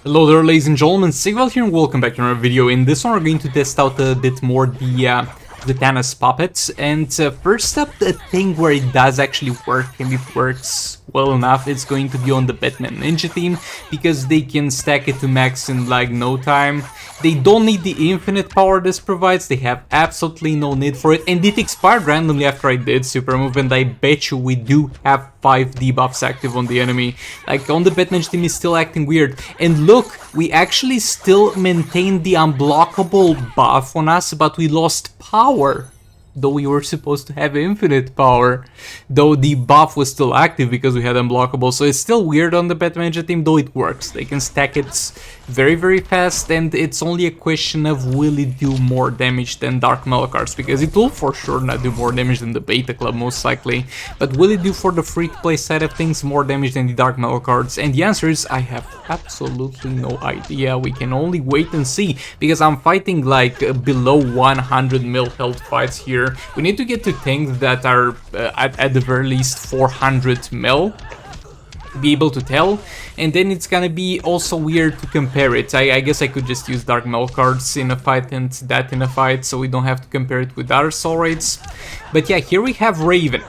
Hello there, ladies and gentlemen, Sigval here and welcome back to another video. In this one we're going to test out a bit more the Zatanna's puppets, and first up, the thing where it does actually work, and it works well enough, it's going to be on the Batman Ninja team, because they can stack it to max in like no time. They don't need the infinite power this provides, they have absolutely no need for it, and it expired randomly after I did super move, and I bet you we do have 5 debuffs active on the enemy. Like, on the Batman team is still acting weird. And look, we actually still maintain the unblockable buff on us, but we lost power. Though we were supposed to have infinite power. Though the buff was still active because we had unblockable. So it's still weird on the Batman team, though it works. They can stack it very fast, and it's only a question of will it do more damage than Dark LMAO cards, because it will for sure not do more damage than the Beta Club most likely, but will it do for the free-to-play side of things more damage than the Dark LMAO cards? And the answer is I have absolutely no idea. We can only wait and see, because I'm fighting like below 100 mil health fights here. We need to get to things that are at the very least 400 mil. Be able to tell, and then it's gonna be also weird to compare it. I guess I could just use Dark LMAO cards in a fight and that in a fight, so we don't have to compare it with other soul rates. But yeah, here we have Raven.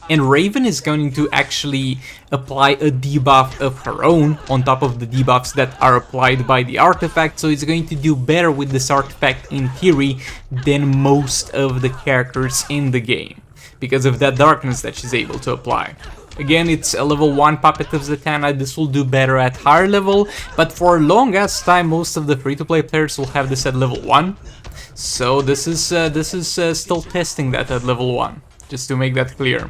And Raven is going to actually apply a debuff of her own on top of the debuffs that are applied by the artifact, so it's going to do better with this artifact in theory than most of the characters in the game, because of that darkness that she's able to apply. Again, it's a level 1 puppet of Zatanna. This will do better at higher level, but for a long ass time most of the free-to-play players will have this at level 1. So this is still testing that at level 1, just to make that clear.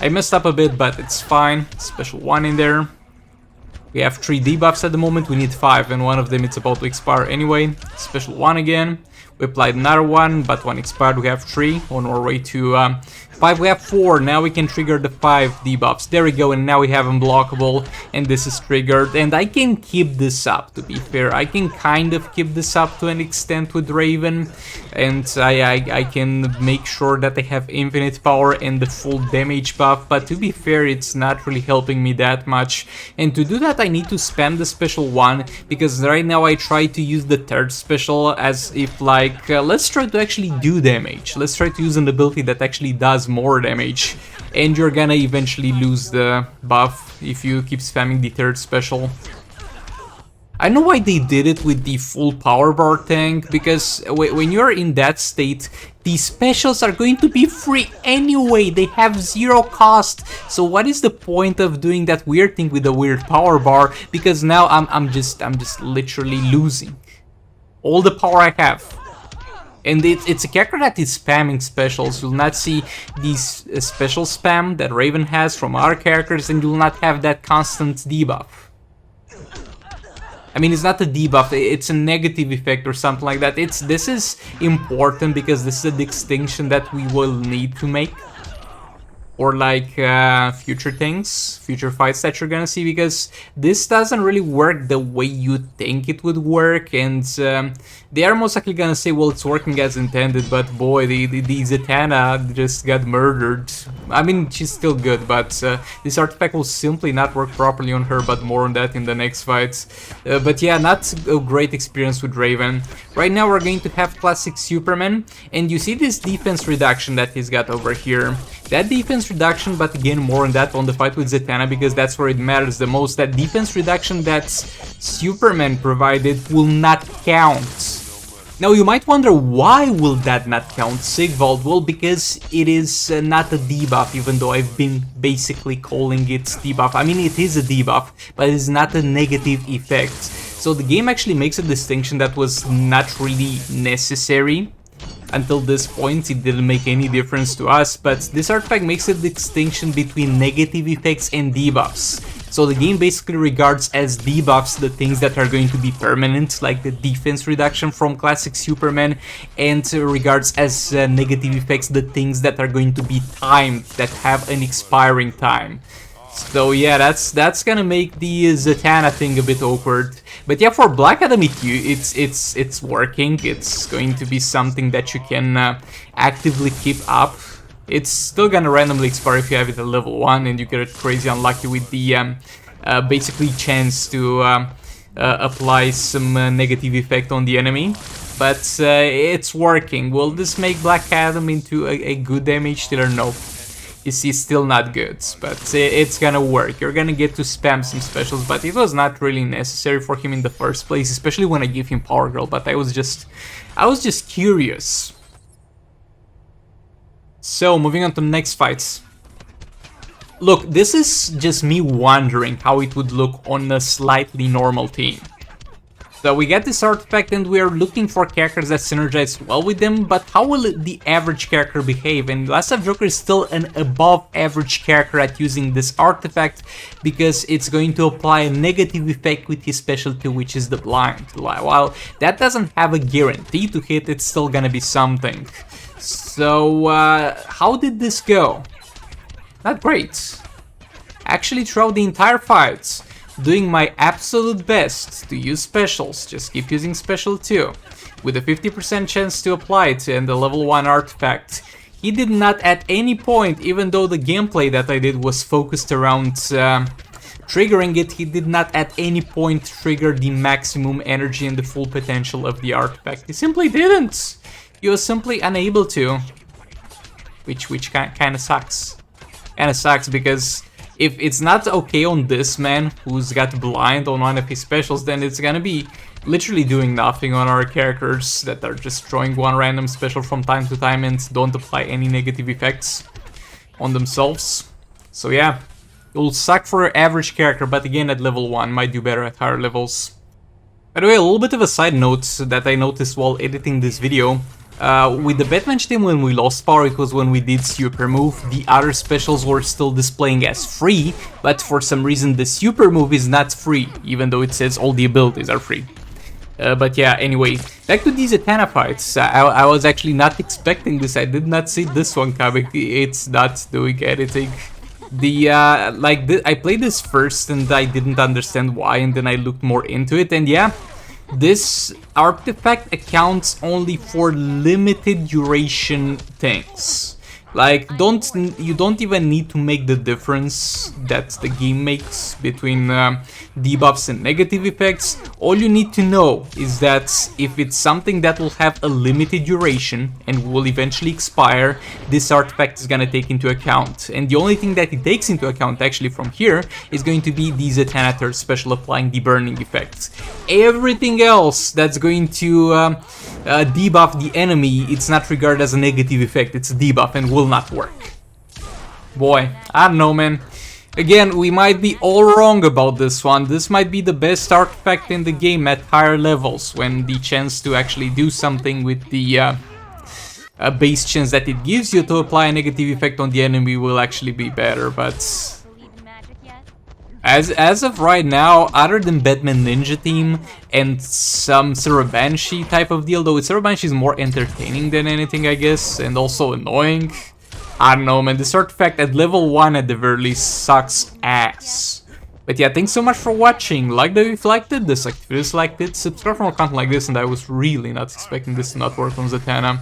I messed up a bit, but it's fine. Special 1 in there. We have 3 debuffs at the moment, we need 5, and one of them is about to expire anyway. Special 1 again. We applied another one, but one expired. We have 3 on our way to 5. We have 4. Now we can trigger the 5 debuffs. There we go, and now we have unblockable, and this is triggered. And I can keep this up, to be fair. I can kind of keep this up to an extent with Raven, and I can make sure that I have infinite power and the full damage buff, but to be fair, it's not really helping me that much. And to do that, I need to spam the special 1, because right now I try to use the 3rd special as if like, let's try to actually do damage. Let's try to use an ability that actually does more damage, and you're gonna eventually lose the buff if you keep spamming the 3rd special. I know why they did it with the full power bar tank, because when you're in that state, these specials are going to be free anyway, they have 0 cost. So what is the point of doing that weird thing with the weird power bar? Because now I'm just literally losing all the power I have. And it's a character that is spamming specials. You'll not see these special spam that Raven has from other characters, and you'll not have that constant debuff. I mean, it's not a debuff, it's a negative effect or something like that. This is important because this is a distinction that we will need to make. Or like future things, future fights that you're gonna see, because this doesn't really work the way you think it would work, and they are most likely gonna say, well, it's working as intended, but boy, the Zatanna just got murdered. I mean, she's still good, but this artifact will simply not work properly on her, but more on that in the next fights. But yeah, not a great experience with Raven. Right now we're going to have classic Superman, and you see this defense reduction that he's got over here. That defense reduction, but again, more on that on the fight with Zatanna, because that's where it matters the most. That defense reduction that Superman provided will not count. Now you might wonder, why will that not count, Sigvald? Well, because it is not a debuff, even though I've been basically calling it debuff. I mean, it is a debuff, but it's not a negative effect. So the game actually makes a distinction that was not really necessary. Until this point, it didn't make any difference to us, but this artifact makes a distinction between negative effects and debuffs. So the game basically regards as debuffs the things that are going to be permanent, like the defense reduction from classic Superman, and regards as negative effects the things that are going to be timed, that have an expiring time. So yeah, that's gonna make the Zatanna thing a bit awkward. But yeah, for Black Adam, it's working. It's going to be something that you can actively keep up. It's still gonna randomly expire if you have it at level 1 and you get crazy unlucky with the basically chance to apply some negative effect on the enemy. But it's working. Will this make Black Adam into a good damage dealer? No. You see, still not good, but it's gonna work. You're gonna get to spam some specials, but it was not really necessary for him in the first place, especially when I give him Power Girl, but I was just curious. So, moving on to the next fights. Look, this is just me wondering how it would look on a slightly normal team. So we get this artifact and we are looking for characters that synergize well with them, but how will the average character behave? And Last of Joker is still an above average character at using this artifact because it's going to apply a negative effect with his specialty, which is the blind. While that doesn't have a guarantee to hit, it's still gonna be something. So how did this go? Not great. Actually, throughout the entire fight, doing my absolute best to use specials, just keep using special 2, with a 50% chance to apply it and the level 1 artifact. He did not at any point, even though the gameplay that I did was focused around triggering it, he did not at any point trigger the maximum energy and the full potential of the artifact. He simply didn't. He was simply unable to, which kind of sucks. Kinda sucks because if it's not okay on this man who's got blind on one of his specials, then it's gonna be literally doing nothing on our characters that are just throwing one random special from time to time and don't apply any negative effects on themselves. So yeah, it will suck for an average character, but again at level 1 might do better at higher levels. By the way, a little bit of a side note that I noticed while editing this video. With the Batman team, when we lost power, it was when we did super move. The other specials were still displaying as free, but for some reason the super move is not free, even though it says all the abilities are free. But yeah, anyway, back to these Zatanna fights. I was actually not expecting this. I did not see this one coming. It's not doing anything. I played this first and I didn't understand why, and then I looked more into it, and yeah. This artifact accounts only for limited duration things. Like, you don't even need to make the difference that the game makes between debuffs and negative effects. All you need to know is that if it's something that will have a limited duration and will eventually expire, this artifact is gonna take into account. And the only thing that it takes into account actually from here is going to be the Zatanna third special applying the burning effects. Everything else that's going to debuff the enemy, it's not regarded as a negative effect, it's a debuff and will not work. Boy, I don't know, man. Again, we might be all wrong about this one. This might be the best artifact in the game at higher levels, when the chance to actually do something with the base chance that it gives you to apply a negative effect on the enemy will actually be better, but as of right now, other than Batman Ninja Team and some Banshee type of deal, though Banshee is more entertaining than anything, I guess, and also annoying. I don't know, man, this artifact at level 1 at the very least sucks ass. But yeah, thanks so much for watching. Like the video if you liked it, dislike if you disliked it, subscribe for more content like this, and I was really not expecting this to not work on Zatanna.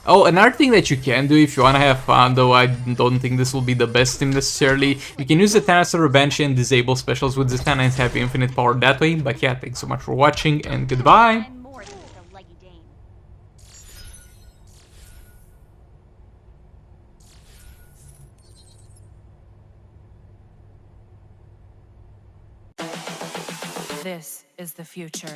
Oh, another thing that you can do if you wanna have fun, though I don't think this will be the best team necessarily, you can use Zatanna Banshee and disable specials with Zatanna and have infinite power that way. But yeah, thanks so much for watching, and goodbye! This is the future.